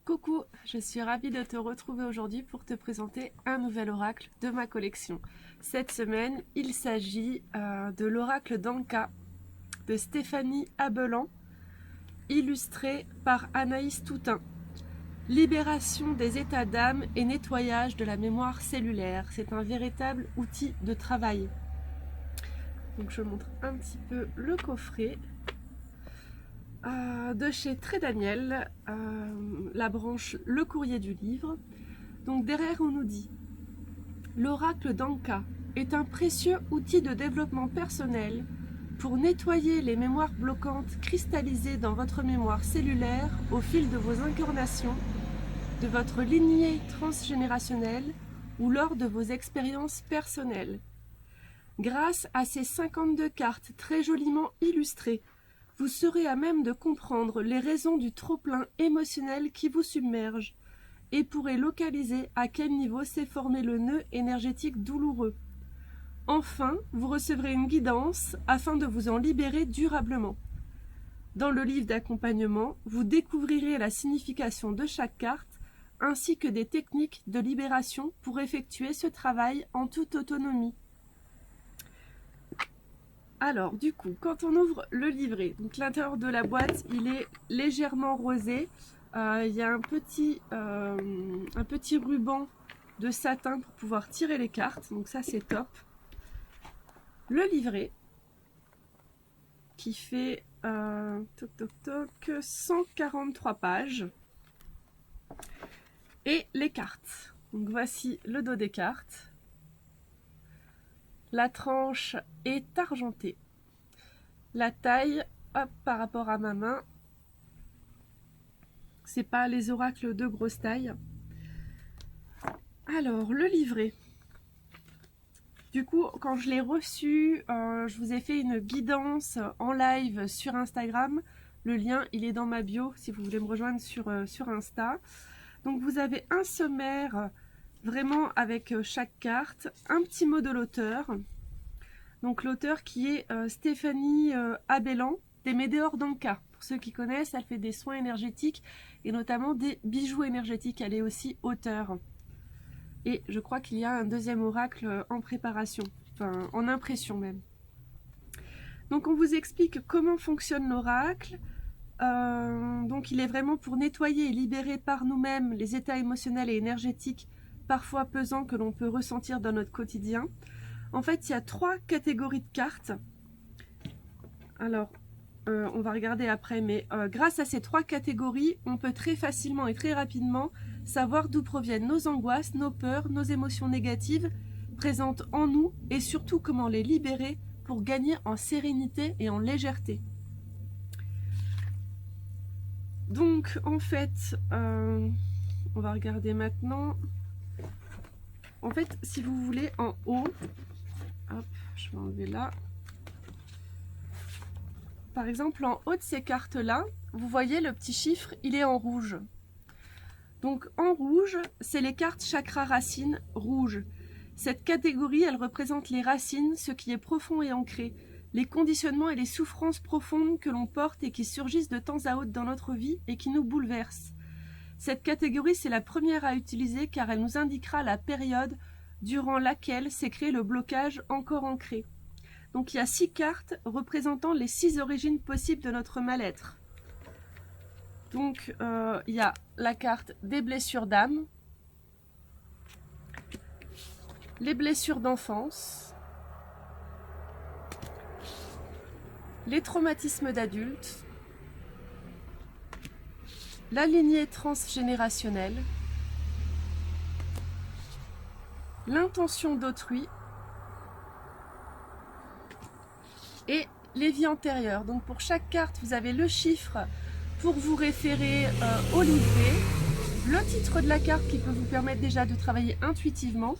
Coucou, je suis ravie de te retrouver aujourd'hui pour te présenter un nouvel oracle de ma collection. Cette semaine, il s'agit de l'oracle d'Anka de Stéphanie Abelan, illustré par Anaïs Toutain. Libération des états d'âme et nettoyage de la mémoire cellulaire. C'est un véritable outil de travail. Donc je montre un petit peu le coffret. De chez Très Daniel, la branche Le Courrier du Livre. Donc derrière on nous dit: l'oracle d'Anka est un précieux outil de développement personnel pour nettoyer les mémoires bloquantes cristallisées dans votre mémoire cellulaire au fil de vos incarnations, de votre lignée transgénérationnelle ou lors de vos expériences personnelles. Grâce à ces 52 cartes très joliment illustrées, vous serez à même de comprendre les raisons du trop-plein émotionnel qui vous submerge et pourrez localiser à quel niveau s'est formé le nœud énergétique douloureux. Enfin, vous recevrez une guidance afin de vous en libérer durablement. Dans le livre d'accompagnement, vous découvrirez la signification de chaque carte ainsi que des techniques de libération pour effectuer ce travail en toute autonomie. Alors, du coup, quand on ouvre le livret, donc l'intérieur de la boîte, il est légèrement rosé. Il y a un petit ruban de satin pour pouvoir tirer les cartes, donc ça c'est top. Le livret qui fait 143 pages. Et les cartes. Donc voici le dos des cartes. La tranche est argentée. La taille, hop, par rapport à ma main, c'est pas les oracles de grosse taille. Alors, le livret. Du coup, quand je l'ai reçu, je vous ai fait une guidance en live sur Instagram. Le lien, il est dans ma bio si vous voulez me rejoindre sur Insta. Donc, vous avez un sommaire vraiment avec chaque carte, un petit mot de l'auteur. Donc l'auteur qui est Stéphanie Abelan des Médéors d'Anka. Pour ceux qui connaissent, elle fait des soins énergétiques et notamment des bijoux énergétiques. Elle est aussi auteure. Et je crois qu'il y a un deuxième oracle en préparation, enfin en impression même. Donc on vous explique comment fonctionne l'oracle. Donc il est vraiment pour nettoyer et libérer par nous-mêmes les états émotionnels et énergétiques parfois pesants que l'on peut ressentir dans notre quotidien. En fait, il y a 3 catégories de cartes. Alors, on va regarder après, mais grâce à ces 3 catégories, on peut très facilement et très rapidement savoir d'où proviennent nos angoisses, nos peurs, nos émotions négatives présentes en nous et surtout comment les libérer pour gagner en sérénité et en légèreté. Donc, en fait, on va regarder maintenant. En fait, si vous voulez, en haut, hop, je vais enlever là. Par exemple, en haut de ces cartes-là, vous voyez le petit chiffre, il est en rouge. Donc en rouge, c'est les cartes chakra racines rouges. Cette catégorie, elle représente les racines, ce qui est profond et ancré, les conditionnements et les souffrances profondes que l'on porte et qui surgissent de temps à autre dans notre vie et qui nous bouleversent. Cette catégorie, c'est la première à utiliser car elle nous indiquera la période durant laquelle s'est créé le blocage encore ancré. Donc il y a 6 cartes représentant les 6 origines possibles de notre mal-être. Donc il y a la carte des blessures d'âme, les blessures d'enfance, les traumatismes d'adultes, la lignée transgénérationnelle, l'intention d'autrui et les vies antérieures. Donc pour chaque carte, vous avez le chiffre pour vous référer au livret, le titre de la carte qui peut vous permettre déjà de travailler intuitivement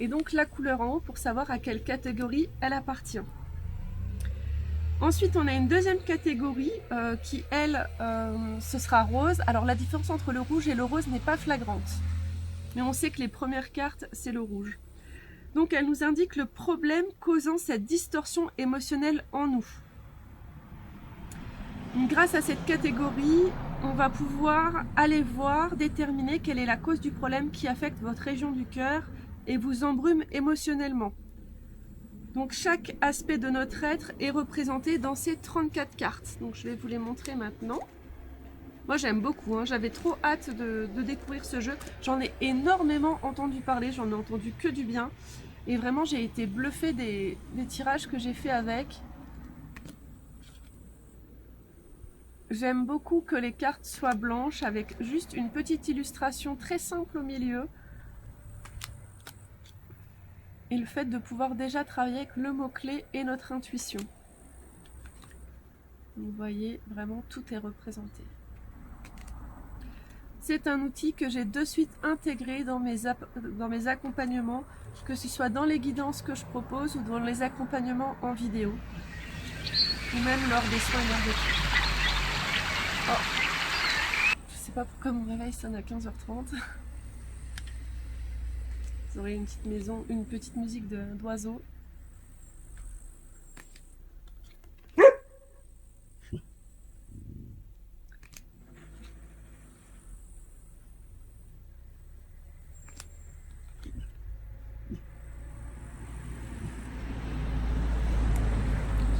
et donc la couleur en haut pour savoir à quelle catégorie elle appartient. Ensuite, on a une deuxième catégorie qui, elle, ce sera rose. Alors la différence entre le rouge et le rose n'est pas flagrante. Mais on sait que les premières cartes, c'est le rouge. Donc elle nous indique le problème causant cette distorsion émotionnelle en nous. Donc, grâce à cette catégorie, on va pouvoir aller voir, déterminer quelle est la cause du problème qui affecte votre région du cœur et vous embrume émotionnellement. Donc chaque aspect de notre être est représenté dans ces 34 cartes. Donc je vais vous les montrer maintenant. Moi j'aime beaucoup, hein. J'avais trop hâte de découvrir ce jeu. J'en ai énormément entendu parler, j'en ai entendu que du bien. Et vraiment j'ai été bluffée des tirages que j'ai fait avec. J'aime beaucoup que les cartes soient blanches avec juste une petite illustration très simple au milieu. Et le fait de pouvoir déjà travailler avec le mot-clé et notre intuition. Vous voyez, vraiment tout est représenté. C'est un outil que j'ai de suite intégré dans mes accompagnements, que ce soit dans les guidances que je propose ou dans les accompagnements en vidéo, ou même lors des soins énergétiques. Oh, je sais pas pourquoi mon réveil sonne à 15h30. Vous aurez une petite maison, une petite musique d'oiseaux. Je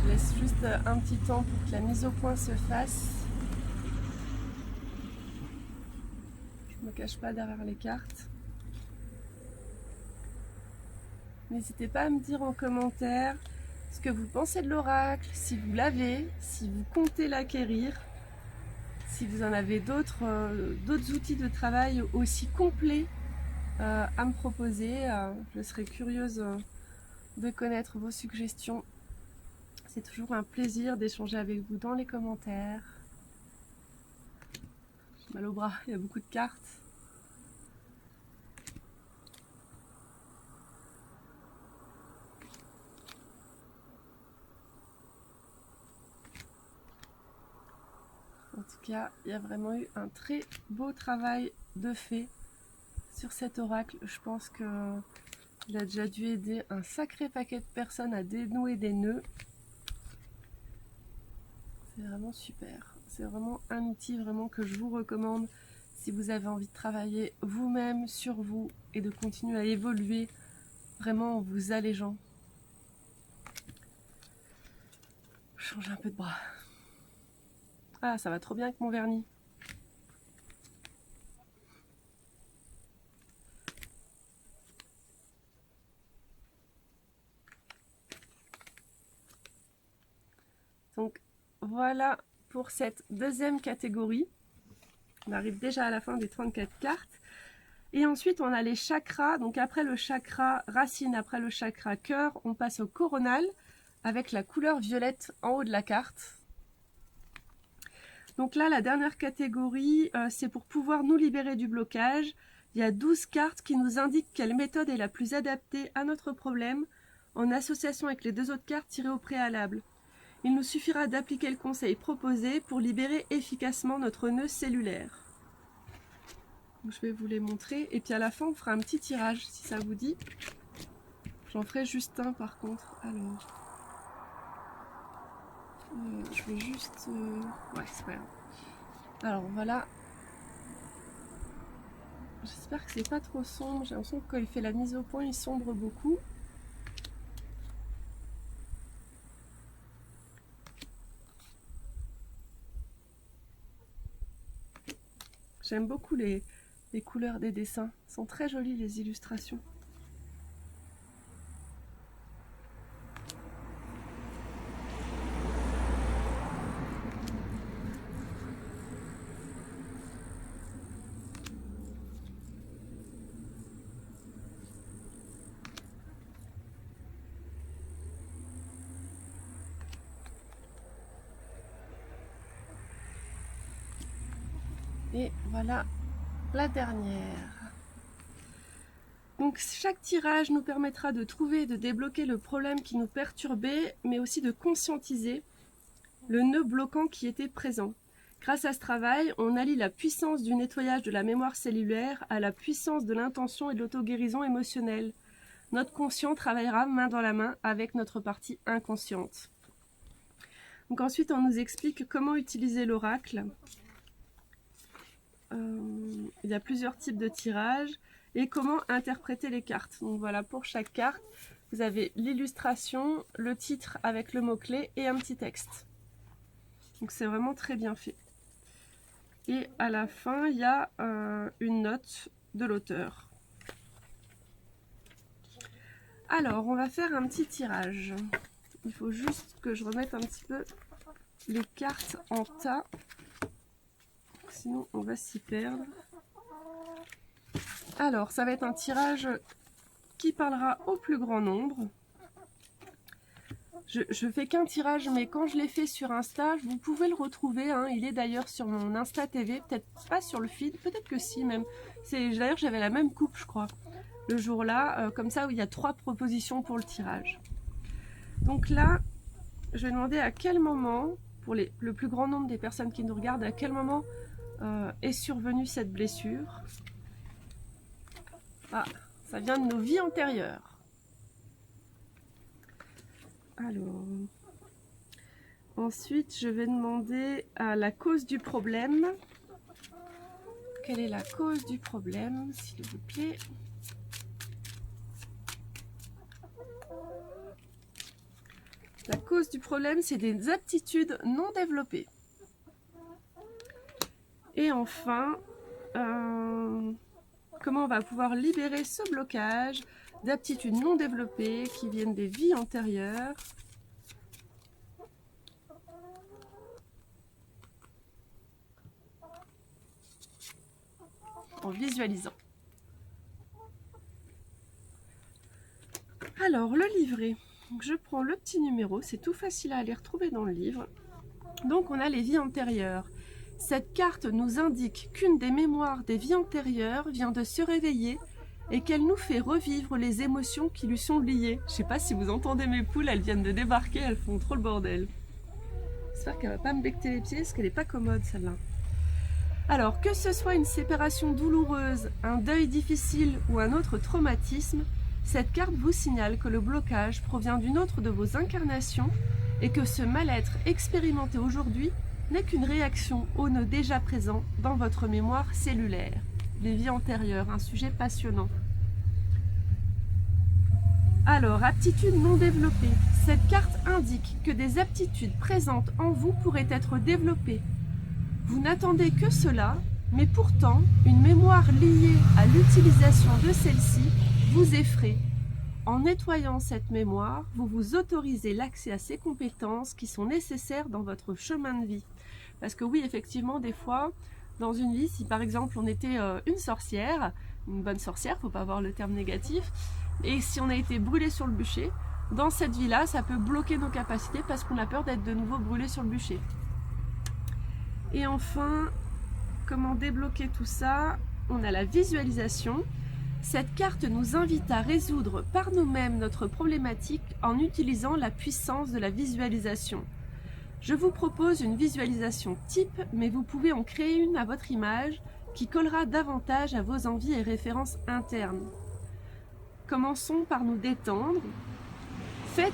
laisse juste un petit temps pour que la mise au point se fasse. Je ne me cache pas derrière les cartes. N'hésitez pas à me dire en commentaire ce que vous pensez de l'oracle, si vous l'avez, si vous comptez l'acquérir, si vous en avez d'autres outils de travail aussi complets à me proposer. Je serais curieuse de connaître vos suggestions. C'est toujours un plaisir d'échanger avec vous dans les commentaires. J'ai mal au bras, il y a beaucoup de cartes. En tout cas, il y a vraiment eu un très beau travail de fait sur cet oracle. Je pense qu'il a déjà dû aider un sacré paquet de personnes à dénouer des nœuds. C'est vraiment super. C'est vraiment un outil vraiment que je vous recommande si vous avez envie de travailler vous-même sur vous et de continuer à évoluer vraiment en vous allégeant. Je change un peu de bras. Ah, ça va trop bien avec mon vernis. Donc voilà pour cette deuxième catégorie. On arrive déjà à la fin des 34 cartes. Et ensuite on a les chakras. Donc après le chakra racine, après le chakra cœur, on passe au coronal avec la couleur violette en haut de la carte. Donc là, la dernière catégorie, c'est pour pouvoir nous libérer du blocage. Il y a 12 cartes qui nous indiquent quelle méthode est la plus adaptée à notre problème en association avec les deux autres cartes tirées au préalable. Il nous suffira d'appliquer le conseil proposé pour libérer efficacement notre nœud cellulaire. Donc, je vais vous les montrer et puis à la fin on fera un petit tirage si ça vous dit. J'en ferai juste un par contre. Alors, je vais juste... Ouais, c'est pas grave. Alors voilà. J'espère que c'est pas trop sombre. J'ai l'impression que quand il fait la mise au point, il sombre beaucoup. J'aime beaucoup les couleurs des dessins. Ils sont très jolies les illustrations. Et voilà la dernière. Donc chaque tirage nous permettra de trouver et de débloquer le problème qui nous perturbait, mais aussi de conscientiser le nœud bloquant qui était présent. Grâce à ce travail, on allie la puissance du nettoyage de la mémoire cellulaire à la puissance de l'intention et de l'auto-guérison émotionnelle. Notre conscient travaillera main dans la main avec notre partie inconsciente. Donc ensuite, on nous explique comment utiliser l'oracle. il y a plusieurs types de tirages et comment interpréter les cartes. Donc voilà, pour chaque carte, vous avez l'illustration, le titre avec le mot-clé et un petit texte. Donc c'est vraiment très bien fait. Et à la fin, il y a une note de l'auteur. Alors, on va faire un petit tirage. Il faut juste que je remette un petit peu les cartes en tas. Sinon, on va s'y perdre. Alors, ça va être un tirage qui parlera au plus grand nombre. Je fais qu'un tirage, mais quand je l'ai fait sur Insta, vous pouvez le retrouver. Hein. Il est d'ailleurs sur mon Insta TV, peut-être pas sur le feed, peut-être que si même. D'ailleurs, j'avais la même coupe, je crois, le jour-là, comme ça, où il y a 3 propositions pour le tirage. Donc là, je vais demander à quel moment, pour le plus grand nombre des personnes qui nous regardent, à quel moment est survenue cette blessure. Ah, ça vient de nos vies antérieures. Alors, ensuite, je vais demander à la cause du problème. Quelle est la cause du problème, s'il vous plaît? La cause du problème, c'est des aptitudes non développées. Et enfin, comment on va pouvoir libérer ce blocage d'aptitudes non développées qui viennent des vies antérieures. En visualisant. Alors, le livret. Donc, je prends le petit numéro, c'est tout facile à aller retrouver dans le livre. Donc, on a les vies antérieures. Cette carte nous indique qu'une des mémoires des vies antérieures vient de se réveiller et qu'elle nous fait revivre les émotions qui lui sont liées. Je ne sais pas si vous entendez mes poules, elles viennent de débarquer, elles font trop le bordel. J'espère qu'elle ne va pas me becqueter les pieds, parce qu'elle n'est pas commode celle-là. Alors, que ce soit une séparation douloureuse, un deuil difficile ou un autre traumatisme, cette carte vous signale que le blocage provient d'une autre de vos incarnations et que ce mal-être expérimenté aujourd'hui n'est qu'une réaction aux nœuds déjà présents dans votre mémoire cellulaire. Les vies antérieures, un sujet passionnant. Alors, aptitudes non développées. Cette carte indique que des aptitudes présentes en vous pourraient être développées. Vous n'attendez que cela, mais pourtant, une mémoire liée à l'utilisation de celle-ci vous effraie. En nettoyant cette mémoire, vous vous autorisez l'accès à ces compétences qui sont nécessaires dans votre chemin de vie. Parce que oui, effectivement, des fois, dans une vie, si par exemple on était une sorcière, une bonne sorcière, faut pas avoir le terme négatif, et si on a été brûlé sur le bûcher, dans cette vie-là, ça peut bloquer nos capacités parce qu'on a peur d'être de nouveau brûlé sur le bûcher. Et enfin, comment débloquer tout ça? On a la visualisation. Cette carte nous invite à résoudre par nous-mêmes notre problématique en utilisant la puissance de la visualisation. Je vous propose une visualisation type, mais vous pouvez en créer une à votre image qui collera davantage à vos envies et références internes. Commençons par nous détendre. Faites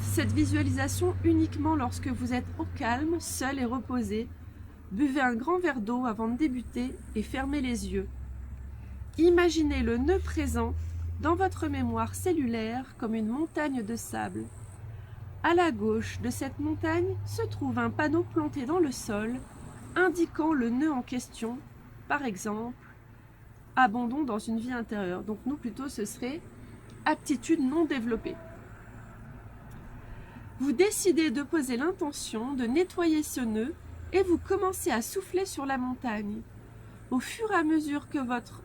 cette visualisation uniquement lorsque vous êtes au calme, seul et reposé. Buvez un grand verre d'eau avant de débuter et fermez les yeux. Imaginez le nœud présent dans votre mémoire cellulaire comme une montagne de sable. À la gauche de cette montagne se trouve un panneau planté dans le sol indiquant le nœud en question, par exemple, abandon dans une vie intérieure. Donc nous plutôt ce serait aptitude non développée. Vous décidez de poser l'intention de nettoyer ce nœud et vous commencez à souffler sur la montagne. Au fur et à mesure que votre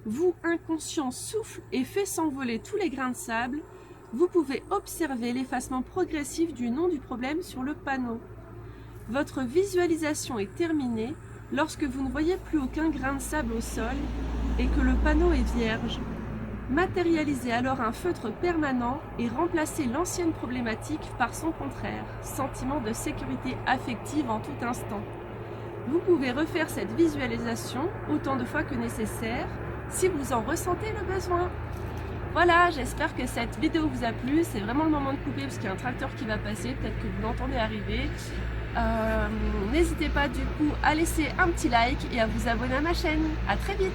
vous inconscient souffle et fait s'envoler tous les grains de sable, vous pouvez observer l'effacement progressif du nom du problème sur le panneau. Votre visualisation est terminée lorsque vous ne voyez plus aucun grain de sable au sol et que le panneau est vierge. Matérialisez alors un feutre permanent et remplacez l'ancienne problématique par son contraire, sentiment de sécurité affective en tout instant. Vous pouvez refaire cette visualisation autant de fois que nécessaire si vous en ressentez le besoin. Voilà, j'espère que cette vidéo vous a plu. C'est vraiment le moment de couper parce qu'il y a un tracteur qui va passer, peut-être que vous l'entendez arriver. N'hésitez pas du coup à laisser un petit like et à vous abonner à ma chaîne. À très vite!